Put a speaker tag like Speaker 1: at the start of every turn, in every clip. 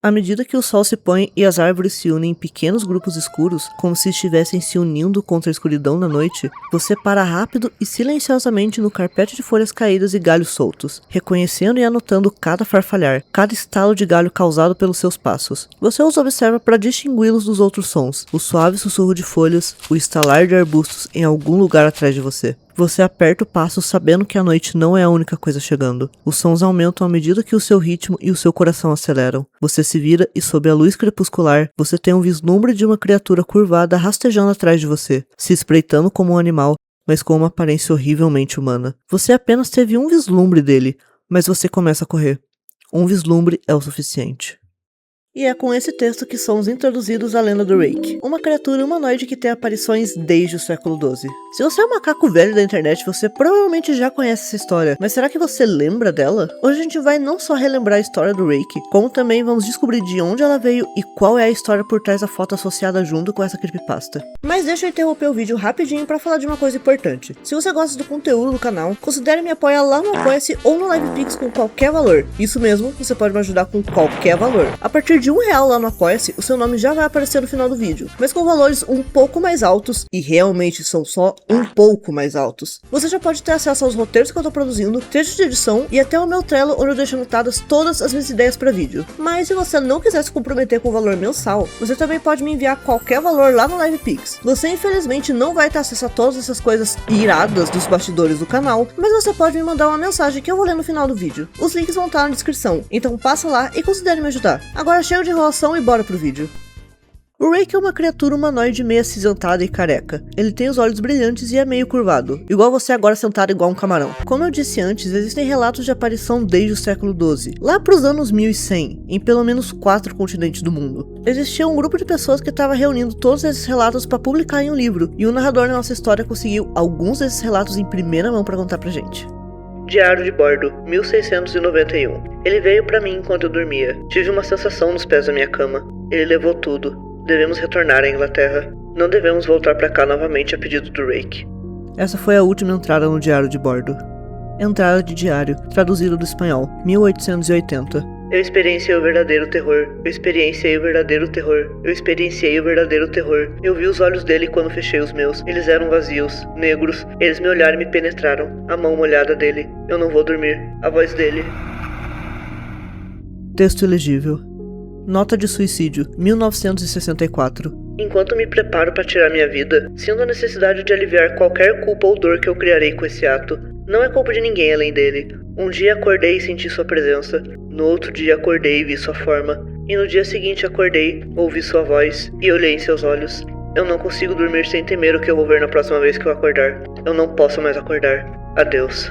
Speaker 1: À medida que o sol se põe e as árvores se unem em pequenos grupos escuros, como se estivessem se unindo contra a escuridão da noite, você para rápido e silenciosamente no carpete de folhas caídas e galhos soltos, reconhecendo e anotando cada farfalhar, cada estalo de galho causado pelos seus passos. Você os observa para distingui-los dos outros sons, o suave sussurro de folhas, o estalar de arbustos em algum lugar atrás de você. Você aperta o passo sabendo que a noite não é a única coisa chegando. Os sons aumentam à medida que o seu ritmo e o seu coração aceleram. Você se vira e sob a luz crepuscular, você tem um vislumbre de uma criatura curvada rastejando atrás de você, se espreitando como um animal, mas com uma aparência horrivelmente humana. Você apenas teve um vislumbre dele, mas você começa a correr. Um vislumbre é o suficiente. E é com esse texto que somos introduzidos à lenda do Rake, uma criatura humanoide que tem aparições desde o século XII. Se você é um macaco velho da internet, você provavelmente já conhece essa história, mas será que você lembra dela? Hoje a gente vai não só relembrar a história do Rake, como também vamos descobrir de onde ela veio e qual é a história por trás da foto associada junto com essa creepypasta. Mas deixa eu interromper o vídeo rapidinho para falar de uma coisa importante. Se você gosta do conteúdo do canal, considere me apoiar lá no Apoia-se ou no LivePix com qualquer valor. Isso mesmo, você pode me ajudar com qualquer valor. A partir de R$1 lá no Apoia-se, o seu nome já vai aparecer no final do vídeo, mas com valores um pouco mais altos, e realmente são só um pouco mais altos. Você já pode ter acesso aos roteiros que eu tô produzindo, trechos de edição e até o meu Trello, onde eu deixo anotadas todas as minhas ideias para vídeo. Mas se você não quiser se comprometer com o valor mensal, você também pode me enviar qualquer valor lá no LivePix. Você infelizmente não vai ter acesso a todas essas coisas iradas dos bastidores do canal, mas você pode me mandar uma mensagem que eu vou ler no final do vídeo. Os links vão estar na descrição, então passa lá e considere me ajudar. Agora chega de enrolação e bora pro vídeo. O Rake é uma criatura humanoide meio acinzentada e careca. Ele tem os olhos brilhantes e é meio curvado, igual você agora sentado igual um camarão. Como eu disse antes, existem relatos de aparição desde o século XII, lá pros anos 1100, em pelo menos 4 continentes do mundo. Existia um grupo de pessoas que estava reunindo todos esses relatos para publicar em um livro, e o narrador da nossa história conseguiu alguns desses relatos em primeira mão para contar pra gente. Diário de bordo, 1691. Ele veio pra mim enquanto eu dormia. Tive uma sensação nos pés da minha cama. Ele levou tudo. Devemos retornar à Inglaterra. Não devemos voltar pra cá novamente a pedido do Rake. Essa foi a última entrada no diário de bordo. Entrada de diário, traduzido do espanhol, 1880. Eu experienciei o verdadeiro terror. Eu experienciei o verdadeiro terror. Eu experienciei o verdadeiro terror. Eu vi os olhos dele quando fechei os meus. Eles eram vazios, negros. Eles me olharam e me penetraram. A mão molhada dele. Eu não vou dormir. A voz dele. Texto ilegível. Nota de suicídio, 1964. Enquanto me preparo para tirar minha vida, sinto a necessidade de aliviar qualquer culpa ou dor que eu criarei com esse ato. Não é culpa de ninguém além dele. Um dia acordei e senti sua presença. No outro dia acordei e vi sua forma. E no dia seguinte acordei, ouvi sua voz e olhei em seus olhos. Eu não consigo dormir sem temer o que eu vou ver na próxima vez que eu acordar. Eu não posso mais acordar. Adeus.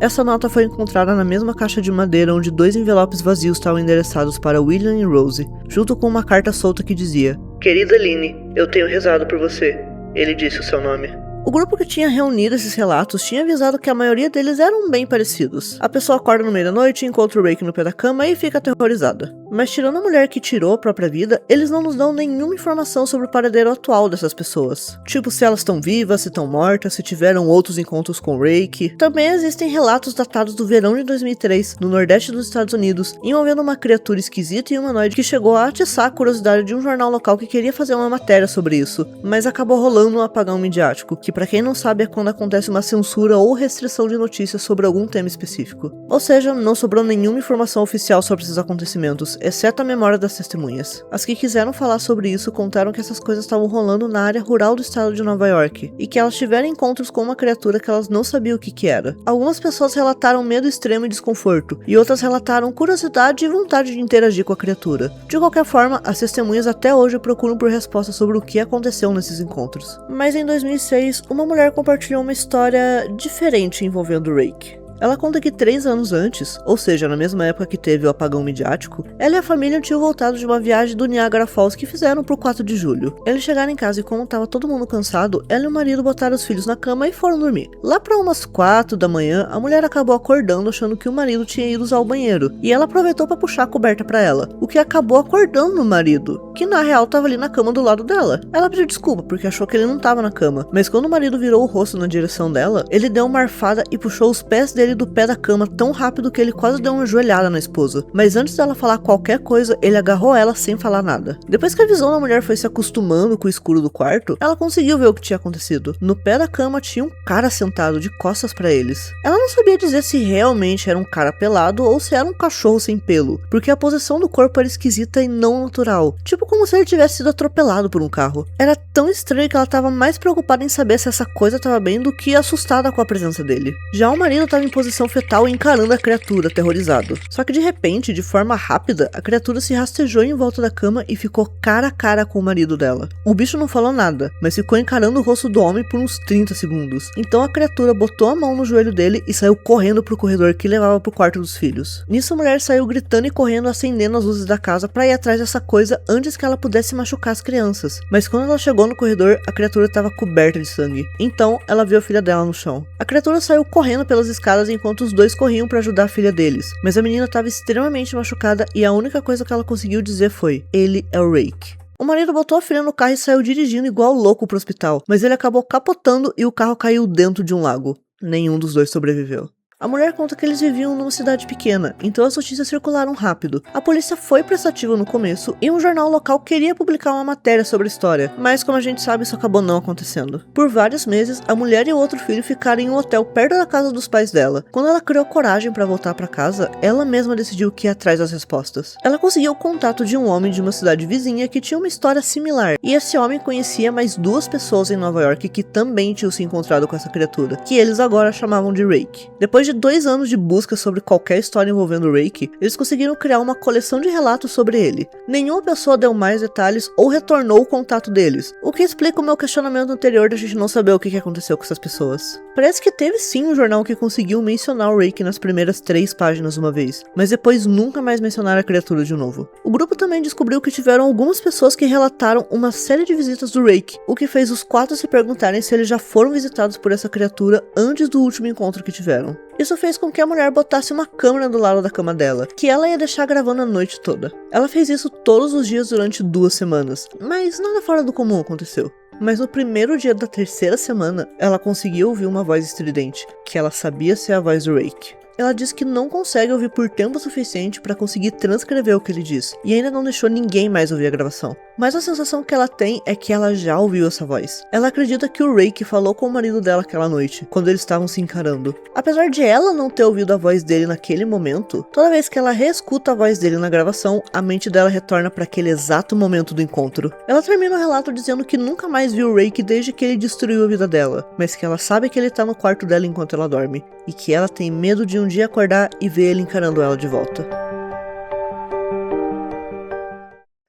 Speaker 1: Essa nota foi encontrada na mesma caixa de madeira onde 2 envelopes vazios estavam endereçados para William e Rose, junto com uma carta solta que dizia: Querida Lynne, eu tenho rezado por você. Ele disse o seu nome. O grupo que tinha reunido esses relatos tinha avisado que a maioria deles eram bem parecidos. A pessoa acorda no meio da noite, encontra o Rake no pé da cama e fica aterrorizada. Mas tirando a mulher que tirou a própria vida, eles não nos dão nenhuma informação sobre o paradeiro atual dessas pessoas. Tipo, se elas estão vivas, se estão mortas, se tiveram outros encontros com o Rake. Também existem relatos datados do verão de 2003, no nordeste dos Estados Unidos, envolvendo uma criatura esquisita e humanoide que chegou a atiçar a curiosidade de um jornal local que queria fazer uma matéria sobre isso, mas acabou rolando um apagão midiático, que pra quem não sabe é quando acontece uma censura ou restrição de notícias sobre algum tema específico. Ou seja, não sobrou nenhuma informação oficial sobre esses acontecimentos, exceto a memória das testemunhas. As que quiseram falar sobre isso contaram que essas coisas estavam rolando na área rural do estado de Nova York, e que elas tiveram encontros com uma criatura que elas não sabiam o que era. Algumas pessoas relataram medo extremo e desconforto, e outras relataram curiosidade e vontade de interagir com a criatura. De qualquer forma, as testemunhas até hoje procuram por respostas sobre o que aconteceu nesses encontros. Mas em 2006, uma mulher compartilhou uma história diferente envolvendo o Rake. Ela conta que 3 anos antes, ou seja, na mesma época que teve o apagão midiático, ela e a família tinham voltado de uma viagem do Niagara Falls que fizeram pro 4 de julho. Eles chegaram em casa e como tava todo mundo cansado, ela e o marido botaram os filhos na cama e foram dormir. Lá pra umas 4 da manhã, a mulher acabou acordando achando que o marido tinha ido usar o banheiro, e ela aproveitou pra puxar a coberta pra ela, o que acabou acordando o marido, que na real tava ali na cama do lado dela. Ela pediu desculpa porque achou que ele não tava na cama, mas quando o marido virou o rosto na direção dela, ele deu uma arfada e puxou os pés dele ele do pé da cama tão rápido que ele quase deu uma joelhada na esposa, mas antes dela falar qualquer coisa, ele agarrou ela sem falar nada. Depois que a visão da mulher foi se acostumando com o escuro do quarto, ela conseguiu ver o que tinha acontecido. No pé da cama tinha um cara sentado de costas pra eles. Ela não sabia dizer se realmente era um cara pelado ou se era um cachorro sem pelo, porque a posição do corpo era esquisita e não natural, tipo como se ele tivesse sido atropelado por um carro. Era tão estranho que ela estava mais preocupada em saber se essa coisa estava bem do que assustada com a presença dele. Já o marido estava em posição fetal encarando a criatura, aterrorizado. Só que de repente, de forma rápida, a criatura se rastejou em volta da cama e ficou cara a cara com o marido dela. O bicho não falou nada, mas ficou encarando o rosto do homem por uns 30 segundos. Então a criatura botou a mão no joelho dele e saiu correndo pro corredor que levava pro quarto dos filhos. Nisso a mulher saiu gritando e correndo, acendendo as luzes da casa para ir atrás dessa coisa antes que ela pudesse machucar as crianças. Mas quando ela chegou no corredor, a criatura estava coberta de sangue. Então ela viu a filha dela no chão. A criatura saiu correndo pelas escadas enquanto os dois corriam para ajudar a filha deles, mas a menina estava extremamente machucada e a única coisa que ela conseguiu dizer foi: "Ele é o Rake". O marido botou a filha no carro e saiu dirigindo igual louco pro hospital, mas ele acabou capotando e o carro caiu dentro de um lago. Nenhum dos dois sobreviveu. A mulher conta que eles viviam numa cidade pequena, então as notícias circularam rápido. A polícia foi prestativa no começo e um jornal local queria publicar uma matéria sobre a história, mas como a gente sabe, isso acabou não acontecendo. Por vários meses, a mulher e o outro filho ficaram em um hotel perto da casa dos pais dela. Quando ela criou coragem para voltar para casa, ela mesma decidiu que ia atrás das respostas. Ela conseguiu o contato de um homem de uma cidade vizinha que tinha uma história similar, e esse homem conhecia mais 2 pessoas em Nova York que também tinham se encontrado com essa criatura, que eles agora chamavam de Rake. Depois de 2 anos de busca sobre qualquer história envolvendo o Rake, eles conseguiram criar uma coleção de relatos sobre ele. Nenhuma pessoa deu mais detalhes ou retornou o contato deles, o que explica o meu questionamento anterior de a gente não saber o que aconteceu com essas pessoas. Parece que teve sim um jornal que conseguiu mencionar o Rake nas primeiras 3 páginas uma vez, mas depois nunca mais mencionaram a criatura de novo. O grupo também descobriu que tiveram algumas pessoas que relataram uma série de visitas do Rake, o que fez os 4 se perguntarem se eles já foram visitados por essa criatura antes do último encontro que tiveram. Isso fez com que a mulher botasse uma câmera do lado da cama dela, que ela ia deixar gravando a noite toda. Ela fez isso todos os dias durante 2 semanas, mas nada fora do comum aconteceu. Mas no primeiro dia da 3ª semana, ela conseguiu ouvir uma voz estridente, que ela sabia ser a voz do Rake. Ela diz que não consegue ouvir por tempo suficiente para conseguir transcrever o que ele diz, e ainda não deixou ninguém mais ouvir a gravação. Mas a sensação que ela tem é que ela já ouviu essa voz. Ela acredita que o Rake falou com o marido dela aquela noite, quando eles estavam se encarando. Apesar de ela não ter ouvido a voz dele naquele momento, toda vez que ela reescuta a voz dele na gravação, a mente dela retorna para aquele exato momento do encontro. Ela termina o relato dizendo que nunca mais viu o Rake desde que ele destruiu a vida dela, mas que ela sabe que ele tá no quarto dela enquanto ela dorme, e que ela tem medo de um dia acordar e ver ele encarando ela de volta.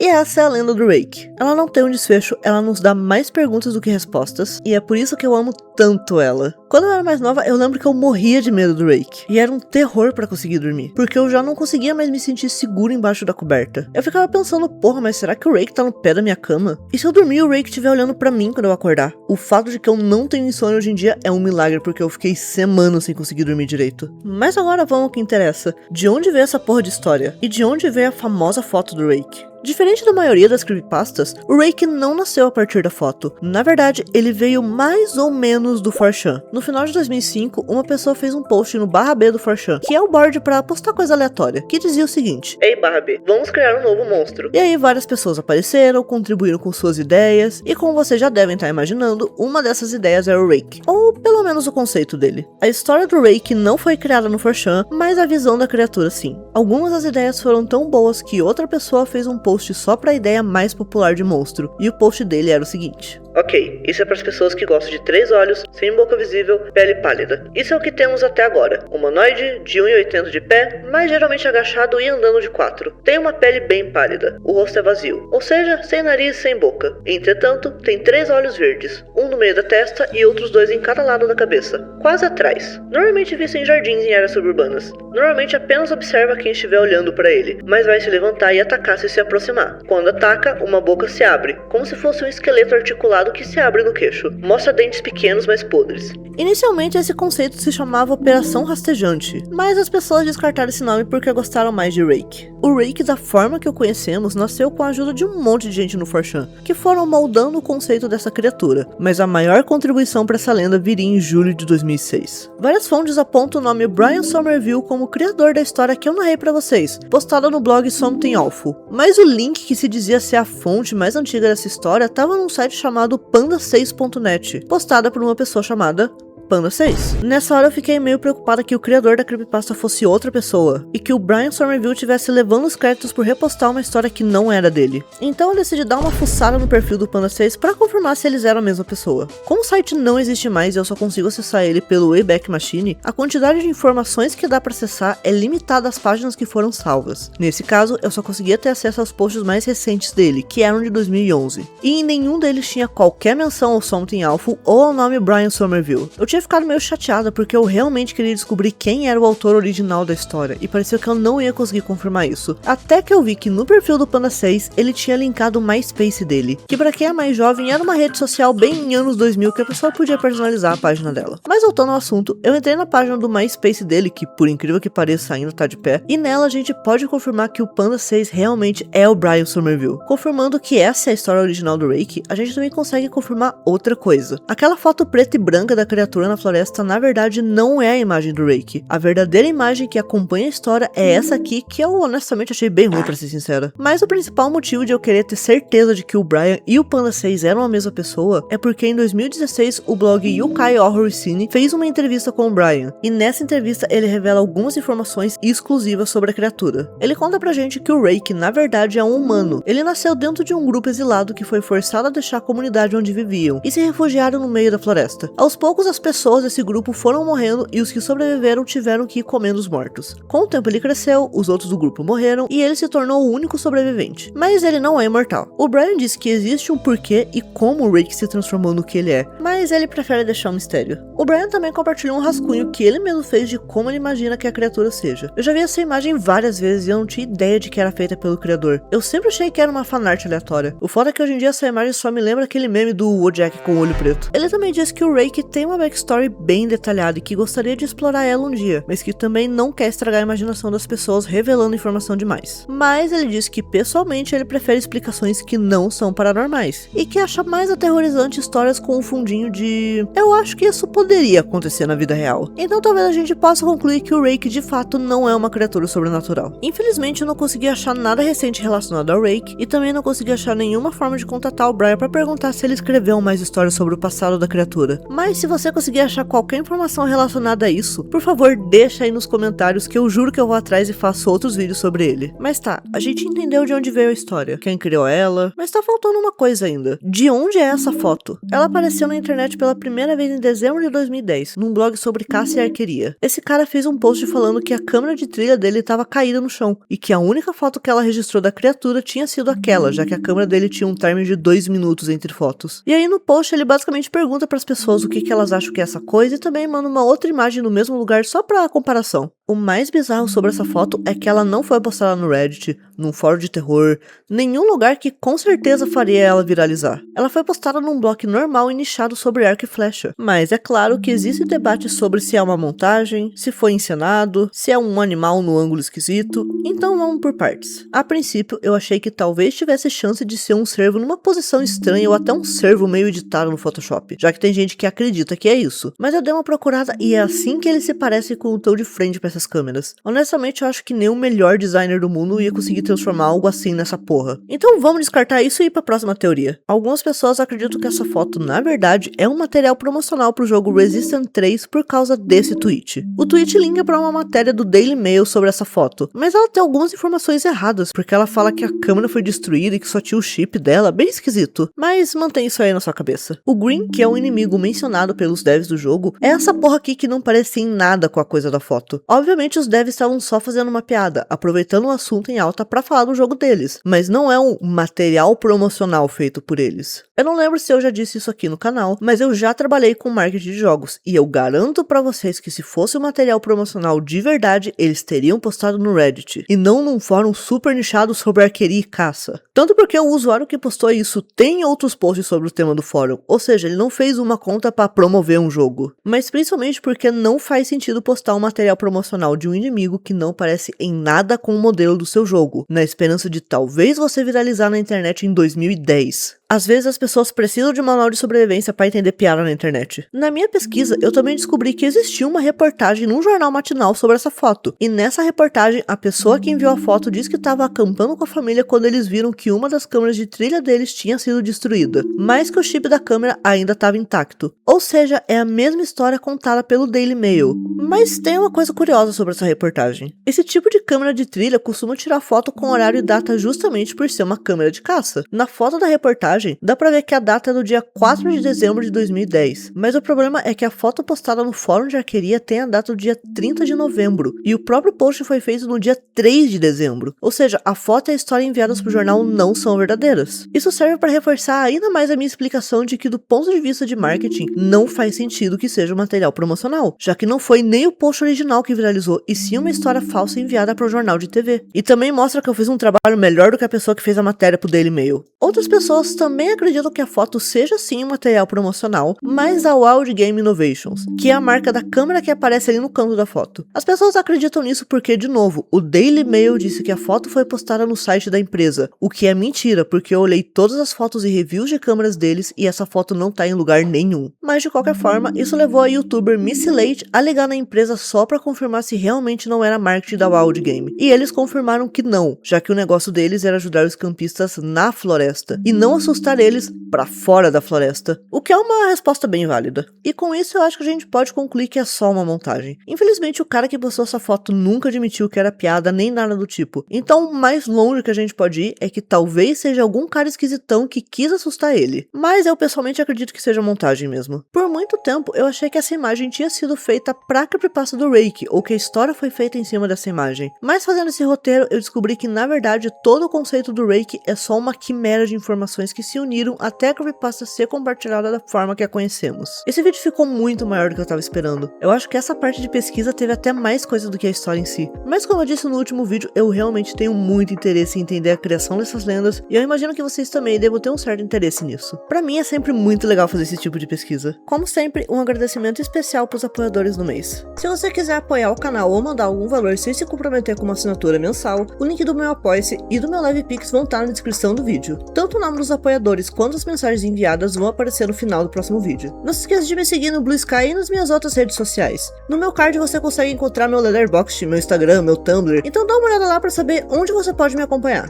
Speaker 1: E essa é a lenda do Rake. Ela não tem um desfecho, ela nos dá mais perguntas do que respostas, e é por isso que eu amo tanto ela. Quando eu era mais nova, eu lembro que eu morria de medo do Rake, e era um terror pra conseguir dormir, porque eu já não conseguia mais me sentir seguro embaixo da coberta. Eu ficava pensando, porra, mas será que o Rake tá no pé da minha cama? E se eu dormir e o Rake estiver olhando pra mim quando eu acordar? O fato de que eu não tenho insônia hoje em dia é um milagre, porque eu fiquei semanas sem conseguir dormir direito. Mas agora vamos ao que interessa. De onde veio essa porra de história? E de onde veio a famosa foto do Rake? Diferente da maioria das creepypastas, o Rake não nasceu a partir da foto. Na verdade, ele veio mais ou menos do 4chan. No final de 2005, uma pessoa fez um post no /B do 4chan, que é o board pra postar coisa aleatória, que dizia o seguinte: "Ei /B, vamos criar um novo monstro." E aí várias pessoas apareceram, contribuíram com suas ideias, e como vocês já devem estar imaginando, uma dessas ideias era o Rake, ou pelo menos o conceito dele. A história do Rake não foi criada no 4chan, mas a visão da criatura sim. Algumas das ideias foram tão boas que outra pessoa fez um post só pra ideia mais popular de monstro, e o post dele era o seguinte: "Ok, isso é para as pessoas que gostam de 3 olhos, sem boca visível, pele pálida. Isso é o que temos até agora. Humanoide, de 1,80 de pé, mas geralmente agachado e andando de 4. Tem uma pele bem pálida. O rosto é vazio, ou seja, sem nariz e sem boca. Entretanto, tem 3 olhos verdes, um no meio da testa e outros 2 em cada lado da cabeça, quase atrás. Normalmente visto em jardins em áreas suburbanas. Normalmente apenas observa quem estiver olhando para ele, mas vai se levantar e atacar se se aproximar. Quando ataca, uma boca se abre, como se fosse um esqueleto articulado que se abre no queixo. Mostra dentes pequenos, mas podres. Inicialmente esse conceito se chamava Operação Rastejante, mas as pessoas descartaram esse nome porque gostaram mais de Rake. O Rake, da forma que o conhecemos, nasceu com a ajuda de um monte de gente no 4chan, que foram moldando o conceito dessa criatura, mas a maior contribuição para essa lenda viria em julho de 2006. Várias fontes apontam o nome Brian Somerville como o criador da história que eu narrei para vocês, postada no blog Something Awful, mas o link que se dizia ser a fonte mais antiga dessa história estava num site chamado panda6.net, postada por uma pessoa chamada Panda 6. Nessa hora eu fiquei meio preocupada que o criador da creepypasta fosse outra pessoa, e que o Brian Somerville tivesse levando os créditos por repostar uma história que não era dele. Então eu decidi dar uma fuçada no perfil do Panda 6 para confirmar se eles eram a mesma pessoa. Como o site não existe mais e eu só consigo acessar ele pelo Wayback Machine, a quantidade de informações que dá para acessar é limitada às páginas que foram salvas. Nesse caso, eu só conseguia ter acesso aos posts mais recentes dele, que eram de 2011. E em nenhum deles tinha qualquer menção ao Something Awful ou ao nome Brian Somerville. Eu tinha ficado meio chateada porque eu realmente queria descobrir quem era o autor original da história e parecia que eu não ia conseguir confirmar isso. Até que eu vi que no perfil do Panda 6 ele tinha linkado o MySpace dele, que pra quem é mais jovem era uma rede social bem em anos 2000 que a pessoa podia personalizar a página dela. Mas voltando ao assunto, eu entrei na página do MySpace dele, que por incrível que pareça ainda tá de pé, e nela a gente pode confirmar que o Panda 6 realmente é o Brian Somerville. Confirmando que essa é a história original do Rake, a gente também consegue confirmar outra coisa. Aquela foto preta e branca da criatura na floresta na verdade não é a imagem do Rake. A verdadeira imagem que acompanha a história é essa aqui, que eu honestamente achei bem ruim, pra ser sincera. Mas o principal motivo de eu querer ter certeza de que o Brian e o Panda 6 eram a mesma pessoa é porque em 2016 o blog Yukai Horror Scene fez uma entrevista com o Brian, e nessa entrevista ele revela algumas informações exclusivas sobre a criatura. Ele conta pra gente que o Rake na verdade é um humano. Ele nasceu dentro de um grupo exilado que foi forçado a deixar a comunidade onde viviam e se refugiaram no meio da floresta. Aos poucos as pessoas desse grupo foram morrendo e os que sobreviveram tiveram que ir comendo os mortos. Com o tempo ele cresceu, os outros do grupo morreram e ele se tornou o único sobrevivente. Mas ele não é imortal. O Brian disse que existe um porquê e como o Rake se transformou no que ele é, mas ele prefere deixar um mistério. O Brian também compartilhou um rascunho que ele mesmo fez de como ele imagina que a criatura seja. Eu já vi essa imagem várias vezes e eu não tinha ideia de que era feita pelo criador. Eu sempre achei que era uma fanart aleatória. O foda é que hoje em dia essa imagem só me lembra aquele meme do Wojak com o olho preto. Ele também disse que o Rake tem uma backstory bem detalhada e que gostaria de explorar ela um dia, mas que também não quer estragar a imaginação das pessoas revelando informação demais. Mas ele disse que pessoalmente ele prefere explicações que não são paranormais, e que acha mais aterrorizante histórias com um fundinho de eu acho que isso poderia acontecer na vida real. Então talvez a gente possa concluir que o Rake de fato não é uma criatura sobrenatural. Infelizmente eu não consegui achar nada recente relacionado ao Rake, e também não consegui achar nenhuma forma de contatar o Brian para perguntar se ele escreveu mais histórias sobre o passado da criatura. Mas se você conseguir achar qualquer informação relacionada a isso, por favor deixa aí nos comentários que eu juro que eu vou atrás e faço outros vídeos sobre ele. Mas tá, a gente entendeu de onde veio a história, quem criou ela, mas tá faltando uma coisa ainda. De onde é essa foto? Ela apareceu na internet pela primeira vez em dezembro de 2010, num blog sobre caça e arqueria. Esse cara fez um post falando que a câmera de trilha dele estava caída no chão, e que a única foto que ela registrou da criatura tinha sido aquela, já que a câmera dele tinha um timer de 2 minutos entre fotos. E aí no post ele basicamente pergunta para as pessoas o que elas acham que é essa coisa e também manda uma outra imagem no mesmo lugar só pra comparação. O mais bizarro sobre essa foto é que ela não foi postada no Reddit, num fórum de terror, nenhum lugar que com certeza faria ela viralizar. Ela foi postada num blog normal e nichado sobre arco e flecha. Mas é claro que existe debate sobre se é uma montagem, se foi encenado, se é um animal no ângulo esquisito, então vamos por partes. A princípio eu achei que talvez tivesse chance de ser um cervo numa posição estranha ou até um cervo meio editado no Photoshop, já que tem gente que acredita que é isso. Mas eu dei uma procurada e é assim que ele se parece com o tô de frente pra essas câmeras. Honestamente eu acho que nem o melhor designer do mundo ia conseguir transformar algo assim nessa porra. Então vamos descartar isso e ir pra próxima teoria. Algumas pessoas acreditam que essa foto na verdade é um material promocional pro jogo Resistance 3 por causa desse tweet. O tweet linka pra uma matéria do Daily Mail sobre essa foto, mas ela tem algumas informações erradas, porque ela fala que a câmera foi destruída e que só tinha o chip dela, bem esquisito. Mas mantém isso aí na sua cabeça. O Green, que é o inimigo mencionado pelos devs do jogo, é essa porra aqui que não parece em nada com a coisa da foto. Obviamente Obviamente os devs estavam só fazendo uma piada, aproveitando o assunto em alta pra falar do jogo deles, mas não é um material promocional feito por eles. Eu não lembro se eu já disse isso aqui no canal, mas eu já trabalhei com marketing de jogos, e eu garanto pra vocês que se fosse um material promocional de verdade, eles teriam postado no Reddit, e não num fórum super nichado sobre arqueria e caça. Tanto porque o usuário que postou isso tem outros posts sobre o tema do fórum, ou seja, ele não fez uma conta pra promover um jogo, mas principalmente porque não faz sentido postar um material promocional de um inimigo que não parece em nada com o modelo do seu jogo, na esperança de talvez você viralizar na internet em 2010. Às vezes as pessoas precisam de um manual de sobrevivência para entender piada na internet. Na minha pesquisa, eu também descobri que existia uma reportagem num jornal matinal sobre essa foto. E nessa reportagem, a pessoa que enviou a foto disse que estava acampando com a família quando eles viram que uma das câmeras de trilha deles tinha sido destruída, mas que o chip da câmera ainda estava intacto. Ou seja, é a mesma história contada pelo Daily Mail. Mas tem uma coisa curiosa sobre essa reportagem. Esse tipo de câmera de trilha costuma tirar foto com horário e data justamente por ser uma câmera de caça. Na foto da reportagem, dá pra ver que a data é do dia 4 de dezembro de 2010, mas o problema é que a foto postada no fórum de arqueria tem a data do dia 30 de novembro, e o próprio post foi feito no dia 3 de dezembro, ou seja, a foto e a história enviadas pro jornal não são verdadeiras. Isso serve para reforçar ainda mais a minha explicação de que do ponto de vista de marketing, não faz sentido que seja um material promocional, já que não foi nem o post original que viralizou, e sim uma história falsa enviada para o jornal de TV. E também mostra que eu fiz um trabalho melhor do que a pessoa que fez a matéria pro Daily Mail. Outras pessoas também acreditam que a foto seja sim um material promocional, mas a Wild Game Innovations, que é a marca da câmera que aparece ali no canto da foto. As pessoas acreditam nisso porque, de novo, o Daily Mail disse que a foto foi postada no site da empresa, o que é mentira, porque eu olhei todas as fotos e reviews de câmeras deles e essa foto não tá em lugar nenhum. Mas de qualquer forma, isso levou a youtuber Missy Late a ligar na empresa só pra confirmar se realmente não era marketing da Wild Game. E eles confirmaram que não, já que o negócio deles era ajudar os campistas na floresta, e não assustar eles pra fora da floresta, o que é uma resposta bem válida. E com isso eu acho que a gente pode concluir que é só uma montagem. Infelizmente o cara que postou essa foto nunca admitiu que era piada nem nada do tipo, então o mais longe que a gente pode ir é que talvez seja algum cara esquisitão que quis assustar ele, mas eu pessoalmente acredito que seja montagem mesmo. Por muito tempo eu achei que essa imagem tinha sido feita pra creepypasta do Rake, ou que a história foi feita em cima dessa imagem, mas fazendo esse roteiro eu descobri que na verdade todo o conceito do Rake é só uma quimera de informações que se uniram até a creepypasta ser compartilhada da forma que a conhecemos. Esse vídeo ficou muito maior do que eu tava esperando. Eu acho que essa parte de pesquisa teve até mais coisa do que a história em si. Mas como eu disse no último vídeo, eu realmente tenho muito interesse em entender a criação dessas lendas, e eu imagino que vocês também devem ter um certo interesse nisso. Pra mim é sempre muito legal fazer esse tipo de pesquisa. Como sempre, um agradecimento especial pros apoiadores do mês. Se você quiser apoiar o canal ou mandar algum valor sem se comprometer com uma assinatura mensal, o link do meu Apoia-se e do meu LivePix vão estar na descrição do vídeo. Tanto o nome dos apoiadores quanto as mensagens enviadas vão aparecer no final do próximo vídeo. Não se esqueça de me seguir no Blue Sky e nas minhas outras redes sociais. No meu card você consegue encontrar meu Letterboxd, meu Instagram, meu Tumblr, então dá uma olhada lá pra saber onde você pode me acompanhar.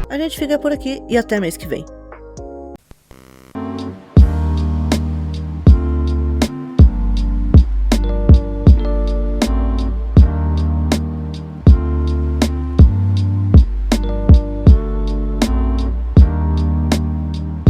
Speaker 1: A gente fica por aqui e até mês que vem.